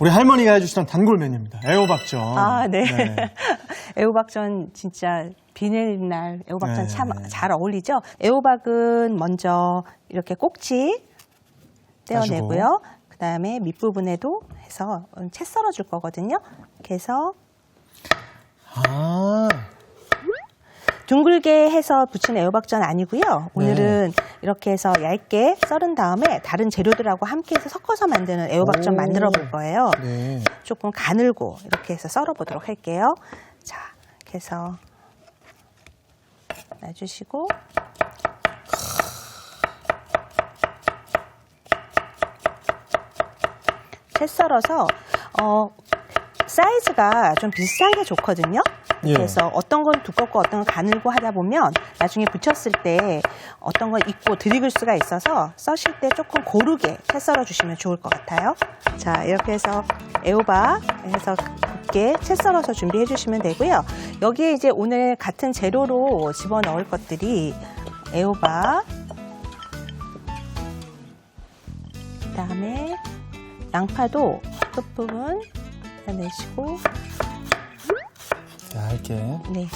우리 할머니가 해주시던 단골 메뉴입니다. 애호박전. 아, 네. 네. 애호박전 진짜 비 내리는 날 애호박전 네. 참 잘 어울리죠. 애호박은 먼저 이렇게 꼭지 떼어내고요. 그 다음에 밑부분에도 해서 채 썰어 줄 거거든요. 이렇게 해서 아, 둥글게 해서 부친 애호박전 아니고요. 오늘은 이렇게 해서 얇게 썰은 다음에 다른 재료들하고 함께 해서 섞어서 만드는 애호박전 오. 만들어 볼 거예요. 네. 조금 가늘고 이렇게 해서 썰어 보도록 할게요. 자, 이렇게 해서 놔주시고 채 썰어서 사이즈가 좀 비슷한 게 좋거든요. 예. 그래서 어떤 건 두껍고 어떤 건 가늘고 하다 보면 나중에 부쳤을 때 어떤 건 익고 덜 익을 수가 있어서 써실 때 조금 고르게 채 썰어 주시면 좋을 것 같아요. 자, 이렇게 해서 애호박 해서 곱게 채 썰어서 준비해 주시면 되고요. 여기에 이제 오늘 같은 재료로 집어넣을 것들이 애호박, 그다음에 양파도 끝부분 내시고, 얇게. 네.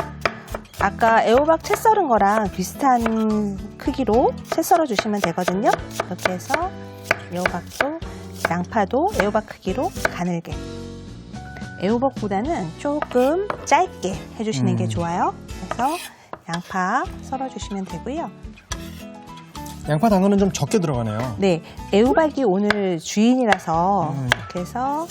아까 애호박 채 썰은 거랑 비슷한 크기로 채 썰어 주시면 되거든요. 이렇게 해서 애호박도 양파도 애호박 크기로 가늘게. 애호박보다는 조금 짧게 해주시는 게 좋아요. 그래서 양파 썰어 주시면 되고요. 양파 당근은 좀 적게 들어가네요. 네, 애호박이 오늘 주인이라서 이렇게 해서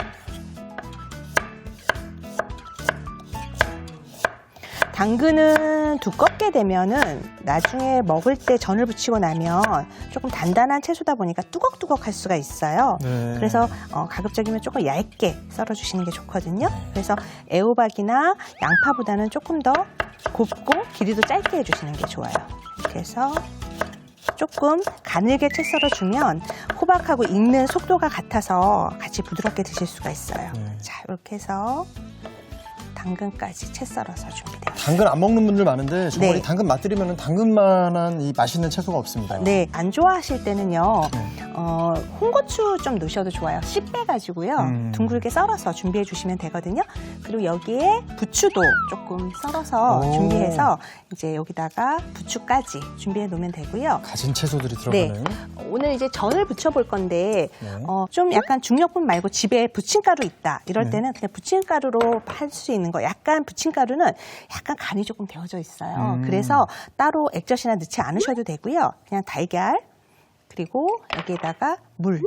당근은 두껍게 되면은 나중에 먹을 때 전을 부치고 나면 조금 단단한 채소다 보니까 뚜걱뚜걱 할 수가 있어요. 네. 그래서 가급적이면 조금 얇게 썰어주시는 게 좋거든요. 그래서 애호박이나 양파보다는 조금 더 곱고 길이도 짧게 해주시는 게 좋아요. 이렇게 해서 조금 가늘게 채 썰어주면 호박하고 익는 속도가 같아서 같이 부드럽게 드실 수가 있어요. 네. 자, 이렇게 해서 당근까지 채 썰어서 준비되어 있습니다. 당근 안 먹는 분들 많은데 정말 네. 이 당근 맛들이면 당근만한 이 맛있는 채소가 없습니다. 네, 안 좋아하실 때는요, 네. 홍고추 좀 넣으셔도 좋아요. 씨 빼가지고요, 둥글게 썰어서 준비해 주시면 되거든요. 그리고 여기에 부추도 조금 썰어서 오. 준비해서 이제 여기다가 부추까지 준비해 놓으면 되고요. 가진 채소들이 네, 들어가는. 오늘 이제 전을 부쳐볼 건데 네. 좀 약간 중력분 말고 집에 부침가루 있다 이럴 네. 때는 그냥 부침가루로 할 수 있는 거. 약간 부침가루는 약간 간이 조금 되어져 있어요. 그래서 따로 액젓이나 넣지 않으셔도 되고요. 그냥 달걀 그리고 여기에다가 물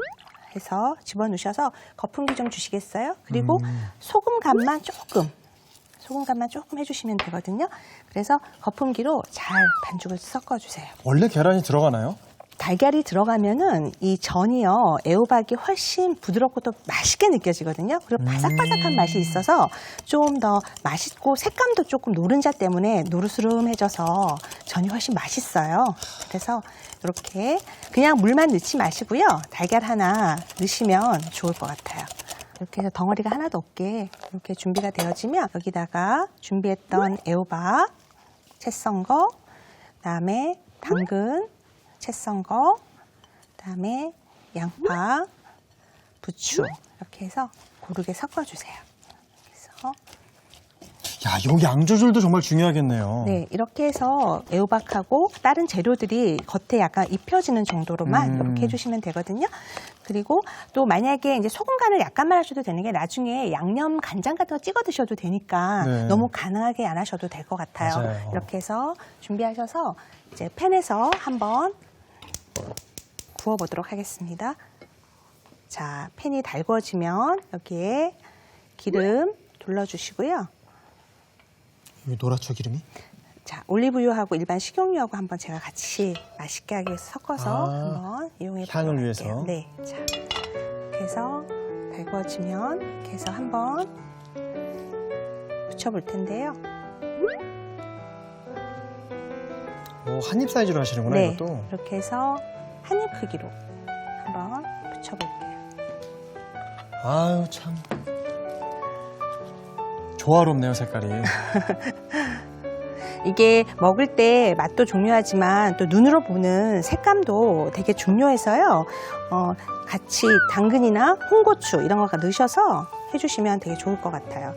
해서 집어넣으셔서 거품기 좀 주시겠어요? 그리고 소금 간만 조금 해주시면 되거든요. 그래서 거품기로 잘 반죽을 섞어주세요. 원래 계란이 들어가나요? 달걀이 들어가면은 이 전이요, 애호박이 훨씬 부드럽고 또 맛있게 느껴지거든요. 그리고 바삭바삭한 맛이 있어서 좀 더 맛있고 색감도 조금 노른자 때문에 노르스름해져서 전이 훨씬 맛있어요. 그래서 이렇게 그냥 물만 넣지 마시고요. 달걀 하나 넣으시면 좋을 것 같아요. 이렇게 해서 덩어리가 하나도 없게 이렇게 준비가 되어지면 여기다가 준비했던 애호박 채 썬 거, 그다음에 당근 채 썬 거, 그다음에 양파, 부추 이렇게 해서 고르게 섞어주세요. 그래서 야, 요 양 조절도 정말 중요하겠네요. 네, 이렇게 해서 애호박하고 다른 재료들이 겉에 약간 입혀지는 정도로만 이렇게 해주시면 되거든요. 그리고 또 만약에 이제 소금 간을 약간만 하셔도 되는 게 나중에 양념 간장 같은 거 찍어 드셔도 되니까 네. 너무 가능하게 안 하셔도 될 것 같아요. 맞아요. 이렇게 해서 준비하셔서 이제 팬에서 한번 구워보도록 하겠습니다. 자, 팬이 달궈지면 여기에 기름 둘러주시고요. 이 노랗죠, 기름이? 자, 올리브유하고 일반 식용유하고 한번 제가 같이 맛있게 하기 위해서 섞어서 한번 이용해 보도록 향을 할게요. 위해서. 네, 자, 이렇게 해서 달궈지면 이렇게 해서 한번 부쳐볼 텐데요. 오, 한입 사이즈로 하시는구나, 네, 이것도. 이렇게 해서 한 입 크기로 한번 부쳐볼게요. 아유, 참. 조화롭네요, 색깔이. 이게 먹을 때 맛도 중요하지만 또 눈으로 보는 색감도 되게 중요해서요. 같이 당근이나 홍고추 이런 거 넣으셔서 해주시면 되게 좋을 것 같아요.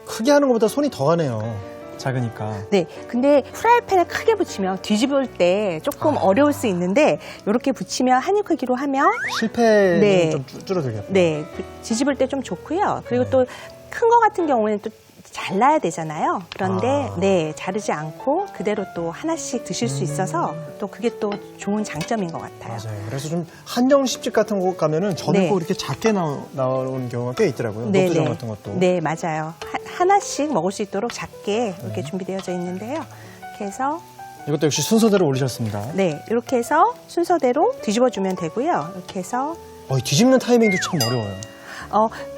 크게 하는 것보다 손이 더 가네요. 작으니까. 네, 근데 프라이팬에 크게 붙이면 뒤집을 때 조금 어려울 수 있는데 이렇게 붙이면 한 입 크기로 하면 실패는 네. 좀 줄어들겠고. 네, 뒤집을 때 좀 좋고요. 그리고 또 큰 거 같은 경우에는 또 잘라야 되잖아요. 그런데 네, 자르지 않고 그대로 또 하나씩 드실 수 있어서 또 그게 또 좋은 장점인 것 같아요. 맞아요. 그래서 좀 한정식집 같은 곳 가면은 저는 네. 꼭 이렇게 작게 나오는 경우가 꽤 있더라고요. 네, 녹두전 네. 같은 것도. 네, 맞아요. 하나씩 먹을 수 있도록 작게 이렇게 준비되어져 있는데요. 이렇게 해서 이것도 역시 순서대로 올리셨습니다. 네, 이렇게 해서 순서대로 뒤집어주면 되고요. 이렇게 해서 뒤집는 타이밍도 참 어려워요.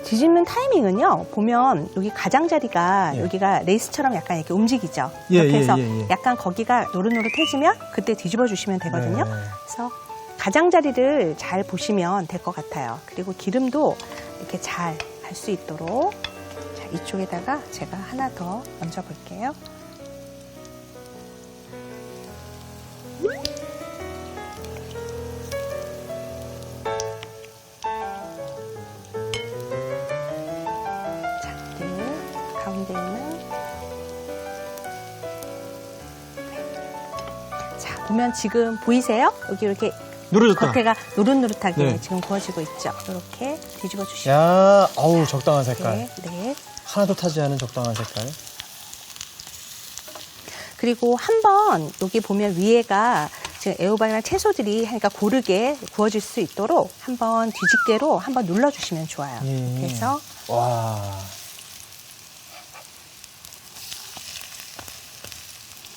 뒤집는 타이밍은요, 보면 여기 가장자리가 예. 여기가 레이스처럼 약간 이렇게 움직이죠. 예, 이렇게 예, 해서 예, 예. 약간 거기가 노릇노릇해지면 그때 뒤집어 주시면 되거든요. 네. 그래서 가장자리를 잘 보시면 될 것 같아요. 그리고 기름도 이렇게 잘 갈 수 있도록 자, 이쪽에다가 제가 하나 더 얹어 볼게요. 가운데 있는 자, 보면 지금 보이세요? 여기 이렇게 누르졌다. 겉에가 노릇노릇하게 네. 지금 구워지고 있죠. 이렇게 뒤집어 주시면 야, 어우, 적당한 색깔. 네. 하나도 타지 않은 적당한 색깔. 그리고 한번 여기 보면 위에가 지금 애호박이나 채소들이 하니까 고르게 구워질 수 있도록 한번 뒤집개로 한번 눌러주시면 좋아요. 그래서 와.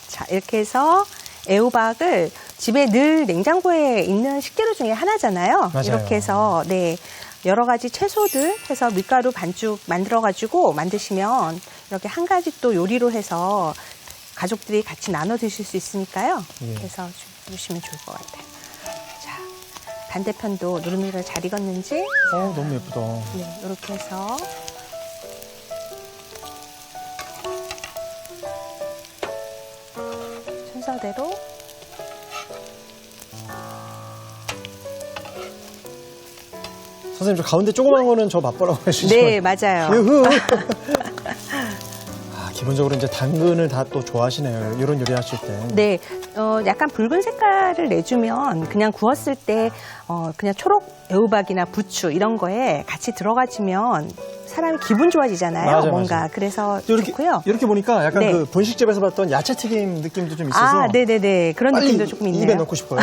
자, 이렇게 해서 애호박을 집에 늘 냉장고에 있는 식재료 중에 하나잖아요. 맞아요. 이렇게 해서 네, 여러 가지 채소들 해서 밀가루 반죽 만들어가지고 만드시면 이렇게 한 가지 또 요리로 해서 가족들이 같이 나눠 드실 수 있으니까요. 예. 그래서 주시면 좋을 것 같아요. 자, 반대편도 노릇노릇 잘 익었는지 너무 예쁘다. 네, 이렇게 해서 순서대로 선생님, 저 가운데 조그만 거는 저 맛보라고 해주시죠. 네, 맞아요. 유후. 기본적으로 이제 당근을 다 또 좋아하시네요. 이런 요리 하실 때. 네, 약간 붉은 색깔을 내주면 그냥 구웠을 때 그냥 초록 애호박이나 부추 이런 거에 같이 들어가지면 사람이 기분 좋아지잖아요. 맞아요, 뭔가 맞아요. 그래서 이렇게, 좋고요. 이렇게 보니까 약간 네. 그 분식집에서 봤던 야채 튀김 느낌도 좀 있어서. 아, 네네네. 그런 빨리 느낌도 조금 있네요. 입에 넣고 싶어요.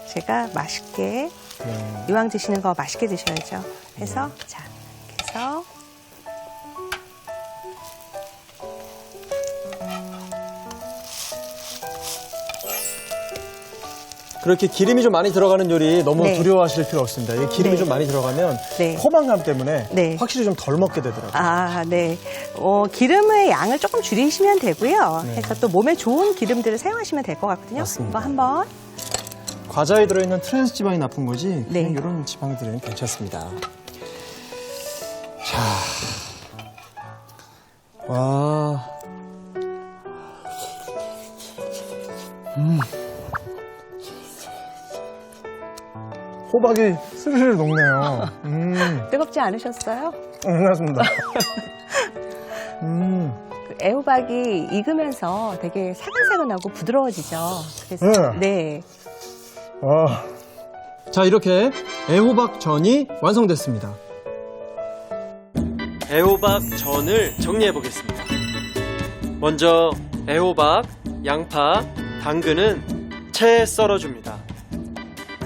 제가 맛있게 네. 이왕 드시는 거 맛있게 드셔야죠. 해서 자, 이렇게 해서 그렇게 기름이 좀 많이 들어가는 요리 너무 네. 두려워하실 필요 없습니다. 이게 기름이 네. 좀 많이 들어가면 네. 포만감 때문에 네. 확실히 좀 덜 먹게 되더라고요. 아, 네. 기름의 양을 조금 줄이시면 되고요. 네. 해서 또 몸에 좋은 기름들을 사용하시면 될 것 같거든요. 맞습니다. 이거 한번 과자에 들어있는 트랜스 지방이 나쁜 거지 네. 그냥 이런 지방들은 괜찮습니다. 자, 와, 호박이 스르르 녹네요. 뜨겁지 않으셨어요? 괜찮습니다. 그 애호박이 익으면서 되게 사근사근하고 부드러워지죠. 그래서 네. 와. 자, 이렇게 애호박 전이 완성됐습니다. 애호박 전을 정리해 보겠습니다. 먼저 애호박, 양파, 당근은 채 썰어줍니다.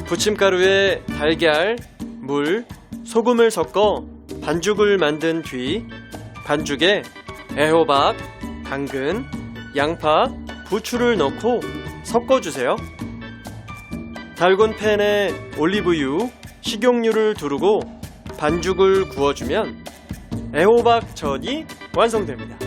부침가루에 달걀, 물, 소금을 섞어 반죽을 만든 뒤 반죽에 애호박, 당근, 양파, 부추를 넣고 섞어주세요. 달군 팬에 올리브유, 식용유를 두르고 반죽을 구워주면 애호박 전이 완성됩니다.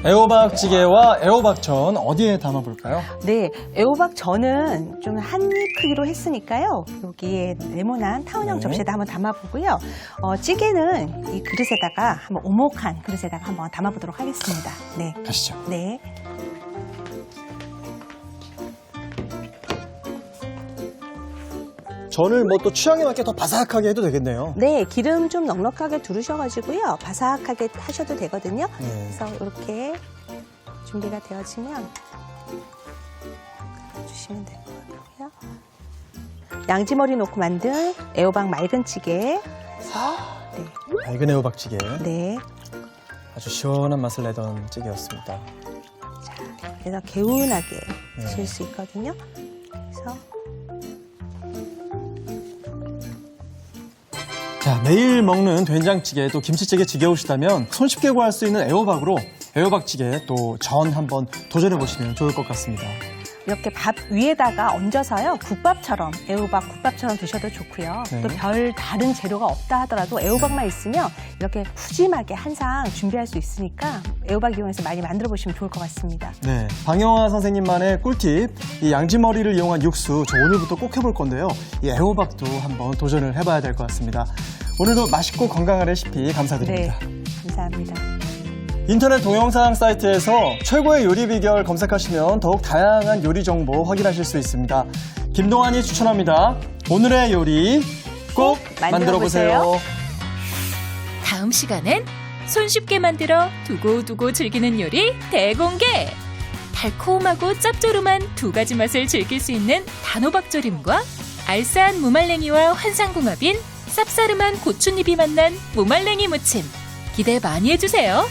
애호박찌개와 애호박전 어디에 담아볼까요? 네, 애호박 전은 좀 한 입 크기로 했으니까요. 여기에 네모난 타원형 네. 접시에다 한번 담아보고요. 찌개는 이 그릇에다가 한번 오목한 그릇에다가 한번 담아보도록 하겠습니다. 네, 가시죠. 네. 전을 뭐 또 취향에 맞게 더 바삭하게 해도 되겠네요. 네, 기름 좀 넉넉하게 두르셔가지고요. 바삭하게 하셔도 되거든요. 네. 그래서 이렇게 준비가 되어지면 주시면 될 것 같고요. 양지머리 넣고 만든 애호박 맑은 찌개. 그래서 맑은 애호박찌개. 네. 아주 시원한 맛을 내던 찌개였습니다. 자, 그래서 개운하게 네. 드실 수 있거든요. 그래서 자, 매일 먹는 된장찌개 또 김치찌개 지겨우시다면 손쉽게 구할 수 있는 애호박으로 애호박찌개 또 전 한번 도전해 보시면 좋을 것 같습니다. 이렇게 밥 위에다가 얹어서요. 국밥처럼, 애호박 국밥처럼 드셔도 좋고요. 네. 또 별 다른 재료가 없다 하더라도 애호박만 있으면 이렇게 푸짐하게 한 상 준비할 수 있으니까 애호박 이용해서 많이 만들어 보시면 좋을 것 같습니다. 네, 방영화 선생님만의 꿀팁, 이 양지머리를 이용한 육수 저 오늘부터 꼭 해볼 건데요. 이 애호박도 한번 도전을 해봐야 될 것 같습니다. 오늘도 맛있고 건강한 레시피 감사드립니다. 네, 감사합니다. 인터넷 동영상 사이트에서 최고의 요리 비결 검색하시면 더욱 다양한 요리 정보 확인하실 수 있습니다. 김동환이 추천합니다. 오늘의 요리 꼭 만들어보세요. 다음 시간엔 손쉽게 만들어 두고두고 즐기는 요리 대공개! 달콤하고 짭조름한 두 가지 맛을 즐길 수 있는 단호박조림과 알싸한 무말랭이와 환상궁합인 쌉싸름한 고추잎이 만난 무말랭이 무침. 기대 많이 해주세요.